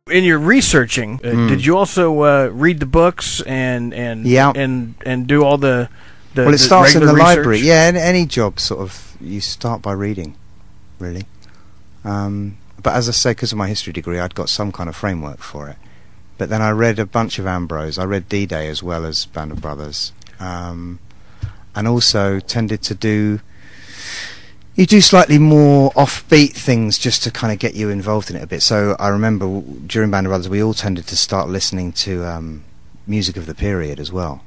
In your researching, did you also read the books and do all the well, it starts in the research? library. Yeah, any job sort of you start by reading, really. But as I say, because of my history degree, I'd got some kind of framework for it. But then I read a bunch of Ambrose. I read D-Day as well as Band of Brothers, and also tended to do. You do slightly more offbeat things just to kind of get you involved in it a bit. So I remember during Band of Brothers, we all tended to start listening to music of the period as well.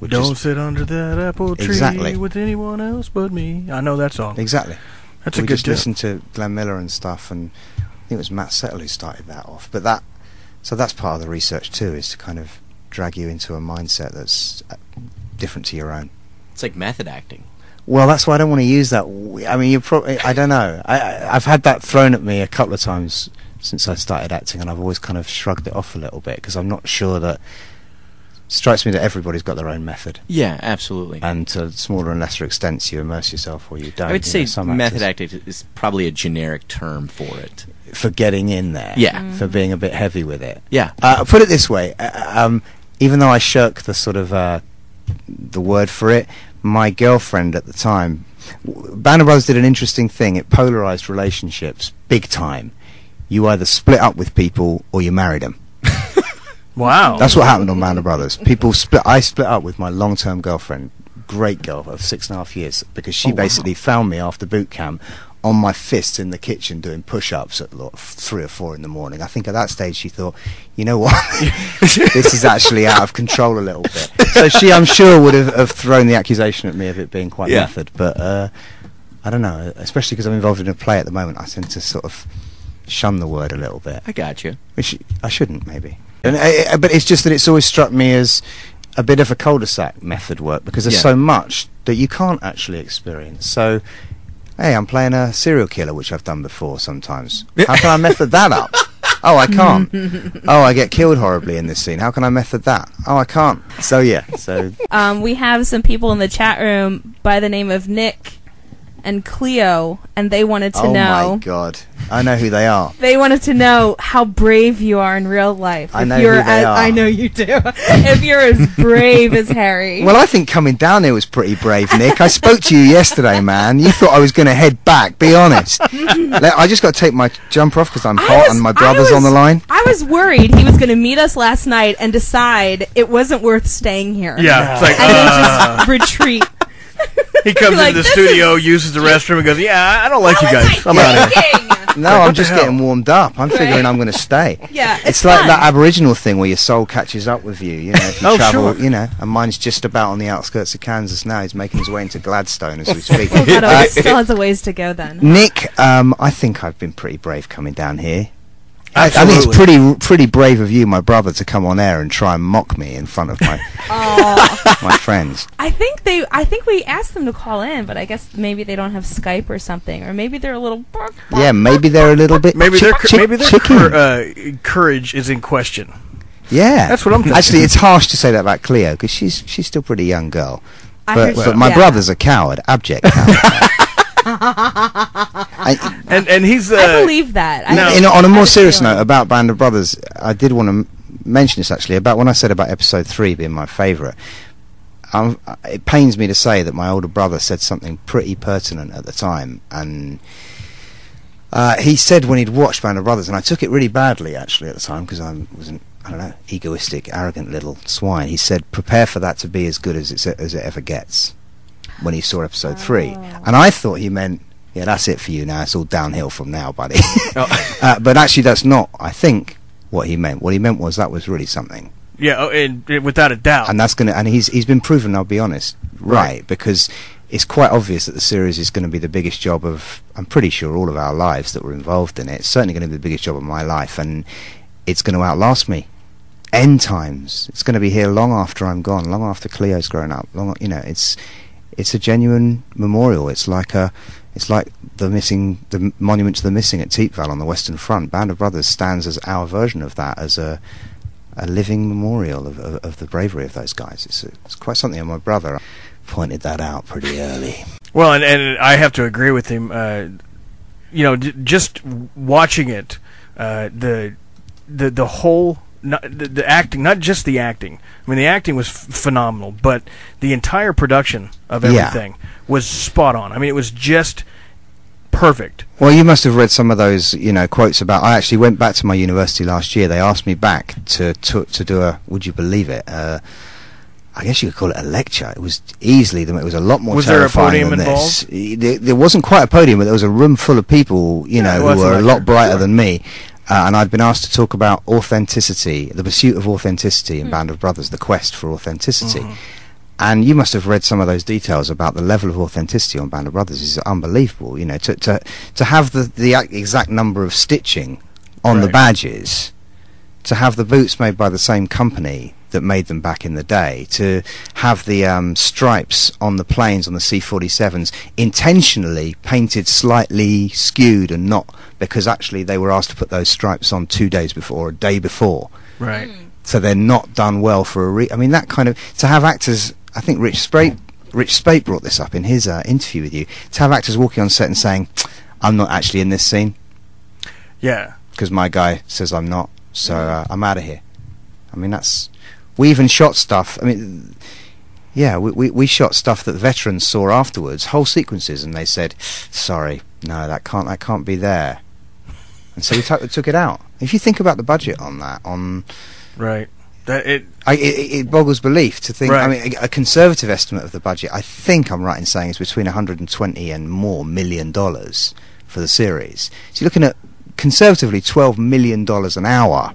Don't sit under that apple tree with anyone else but me. I know that song. Exactly. That's a good tip. We just listened to Glenn Miller and stuff, and I think it was Matt Settle who started that off. But so that's part of the research too, is to kind of drag you into a mindset that's different to your own. It's like method acting. Well, that's why I don't want to use that. I mean, I don't know. I've had that thrown at me a couple of times since I started acting, and I've always kind of shrugged it off a little bit, because I'm not sure that. It strikes me that everybody's got their own method. Yeah, absolutely. And to smaller and lesser extents, you immerse yourself or you don't. I would say method acting is probably a generic term for it. For getting in there. Yeah. For being a bit heavy with it. Yeah. Put it this way. Even though I shirk the sort of the word for it, my girlfriend at the time, Band of Brothers did an interesting thing. It polarized relationships big time. You either split up with people or you married them. Wow. That's what happened on Band of Brothers. I split up with my long-term girlfriend, great girl of 6.5 years, because she basically found me after boot camp on my fists in the kitchen doing push-ups at 3 or 4 in the morning. I think at that stage she thought, you know what, this is actually out of control a little bit. So she, I'm sure, would have thrown the accusation at me of it being quite method. But I don't know, especially because I'm involved in a play at the moment, I tend to sort of shun the word a little bit. I got you. Which I shouldn't, maybe. But it's just that it's always struck me as a bit of a cul-de-sac method work, because there's so much that you can't actually experience. So, hey, I'm playing a serial killer, which I've done before sometimes. How can I method that up? Oh, I can't. Oh, I get killed horribly in this scene. How can I method that? Oh, I can't. So, yeah. So we have some people in the chat room by the name of Nick and Cleo, and they wanted to know... Oh, my God. I know who they are. They wanted to know how brave you are in real life. I know who they are. I know you do. If you're as brave as Harry. Well, I think coming down here was pretty brave, Nick. I spoke to you yesterday, man. You thought I was going to head back. Be honest. I just got to take my jumper off because I'm hot and my brother's on the line. I was worried he was going to meet us last night and decide it wasn't worth staying here. Yeah. It's like, and then just retreat. He comes into the studio, uses the restroom, and goes, yeah, I don't like you guys. I'm out of here. No, I'm just getting warmed up. I'm figuring I'm going to stay. Yeah, it's like that Aboriginal thing where your soul catches up with you. You know, if you travel, you know. And mine's just about on the outskirts of Kansas now. He's making his way into Gladstone as we speak. Oh, God, still has a ways to go then. Nick, I think I've been pretty brave coming down here. I think it's pretty brave of you, my brother, to come on air and try and mock me in front of my my friends. I think we asked them to call in, but I guess maybe they don't have Skype or something, or maybe they're a little. Yeah, maybe they're a little bit. Maybe their courage is in question. Yeah, that's what I'm thinking. Actually, it's harsh to say that about Cleo because she's still a pretty young girl. But my brother's a coward, abject coward. And he's I believe that. On a more serious note about Band of Brothers, I did want to mention this actually about when I said about episode 3 being my favourite. It pains me to say that my older brother said something pretty pertinent at the time, and he said when he'd watched Band of Brothers, and I took it really badly actually at the time because I was an egoistic, arrogant little swine. He said, "Prepare for that to be as good as it ever gets." When he saw episode 3, and I thought he meant, yeah, that's it for you now. It's all downhill from now, buddy. But actually, that's not. I think what he meant. What he meant was that was really something. Yeah, and without a doubt. And that's gonna. And he's been proven. I'll be honest, right? Because it's quite obvious that the series is going to be the biggest job of. I'm pretty sure all of our lives that were involved in it. It's certainly going to be the biggest job of my life, and it's going to outlast me. End times. It's going to be here long after I'm gone, long after Cleo's grown up. It's a genuine memorial. It's like the monument to the missing at Teepval on the Western Front. Band of Brothers stands as our version of that, as a living memorial of the bravery of those guys. It's quite something. And my brother pointed that out pretty early. Well, and I have to agree with him. Just watching it, the the whole the acting, not just the acting. I mean, the acting was phenomenal, but the entire production of everything was spot on. I mean, it was just perfect. Well, you must have read some of those, quotes about. I actually went back to my university last year. They asked me back to do a. Would you believe it? I guess you could call it a lecture. It was easily it was a lot more terrifying than this. There wasn't quite a podium, but there was a room full of people, who were a lot brighter than me. And I'd been asked to talk about authenticity, the pursuit of authenticity in Band of Brothers, the quest for authenticity. And you must have read some of those details about the level of authenticity on Band of Brothers is unbelievable. To have the exact number of stitching on the badges, to have the boots made by the same company that made them back in the day, to have the stripes on the planes on the C-47s intentionally painted slightly skewed and not because actually they were asked to put those stripes on 2 days before or a day before. Right. So they're not done well for I mean, that kind of... To have actors... I think Rich Speight brought this up in his interview with you. To have actors walking on set and saying, I'm not actually in this scene. Yeah. Because my guy says I'm not. So I'm out of here. I mean, that's... We even shot stuff. I mean, yeah, we shot stuff that the veterans saw afterwards, whole sequences, and they said, "Sorry, no, that can't be there." And so we took it out. If you think about the budget on that, right, it boggles belief to think. Right. I mean, a conservative estimate of the budget, I think I'm right in saying, is between $120 and more $1 million for the series. So you're looking at conservatively $12 million an hour.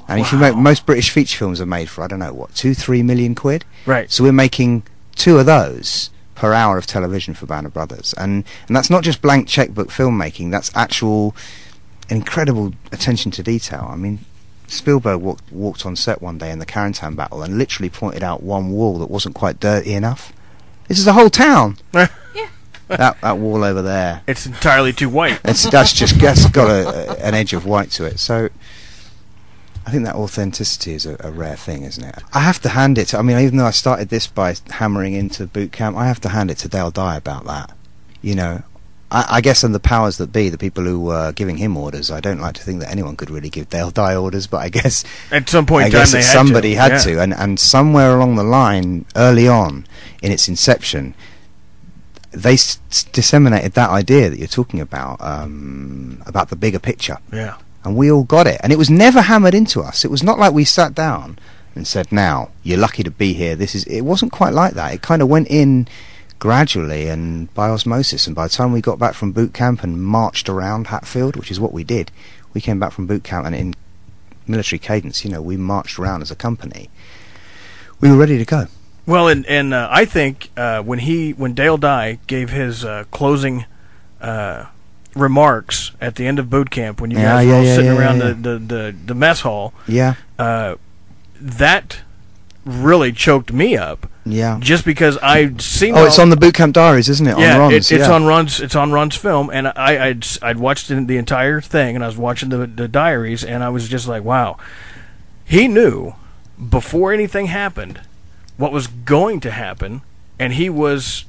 And if you make, most British feature films are made for, I don't know, what, 2-3 million quid? Right. So we're making 2 of those per hour of television for Band of Brothers. And that's not just blank checkbook filmmaking, that's actual incredible attention to detail. I mean, Spielberg walked on set one day in the Carentan battle and literally pointed out one wall that wasn't quite dirty enough. This is a whole town. Yeah. That wall over there. It's entirely too white. That's got an edge of white to it. So I think that authenticity is a rare thing, isn't it? I have to hand it to... I mean, even though I started this by hammering into boot camp, I have to hand it to Dale Dye about that. I guess, and the powers that be, the people who were giving him orders, I don't like to think that anyone could really give Dale Dye orders, but I guess... At some point in time, somebody had to. And somewhere along the line, early on, in its inception, they disseminated that idea that you're talking about the bigger picture. Yeah. And we all got it. And it was never hammered into us. It was not like we sat down and said, now, you're lucky to be here. It wasn't quite like that. It kind of went in gradually and by osmosis. And by the time we got back from boot camp and marched around Hatfield, which is what we did, we came back from boot camp and in military cadence, we marched around as a company. We were ready to go. Well, and I think when Dale Dye gave his closing remarks at the end of boot camp, when you guys were all sitting around the mess hall, that really choked me up. Yeah. Just because I'd seen. It's on the Boot Camp Diaries, isn't it? Yeah, on Ron's, it's on Ron's film, and I'd watched the entire thing, and I was watching the diaries, and I was just like, wow, he knew before anything happened what was going to happen, and he was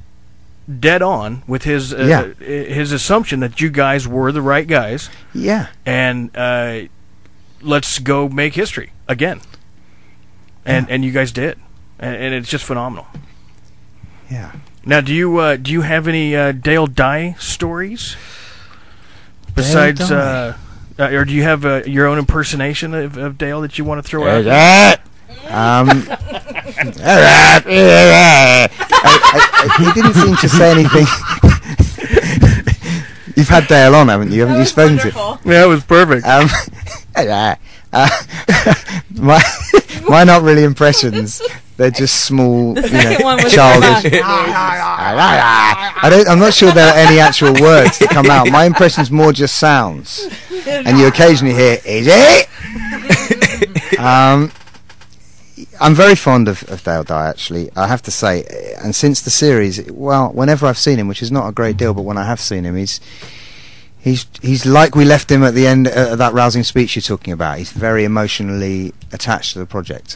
dead on with his assumption that you guys were the right guys. Yeah. And let's go make history again. And you guys did. And it's just phenomenal. Yeah. Now, do you have any Dale Dye stories besides, or do you have your own impersonation of Dale that you want to throw out? He didn't seem to say anything. You've had Dale on, haven't you? Haven't you spoken to him? Yeah, it was perfect. Mine aren't really impressions. They're just small, childish. I'm not sure there are any actual words that come out. My impression's more just sounds, and you occasionally hear "Is it?" I'm very fond of Dale Dye, actually, I have to say, and since the series, well, whenever I've seen him, which is not a great deal, but when I have seen him, he's like we left him at the end of that rousing speech you're talking about. He's very emotionally attached to the project.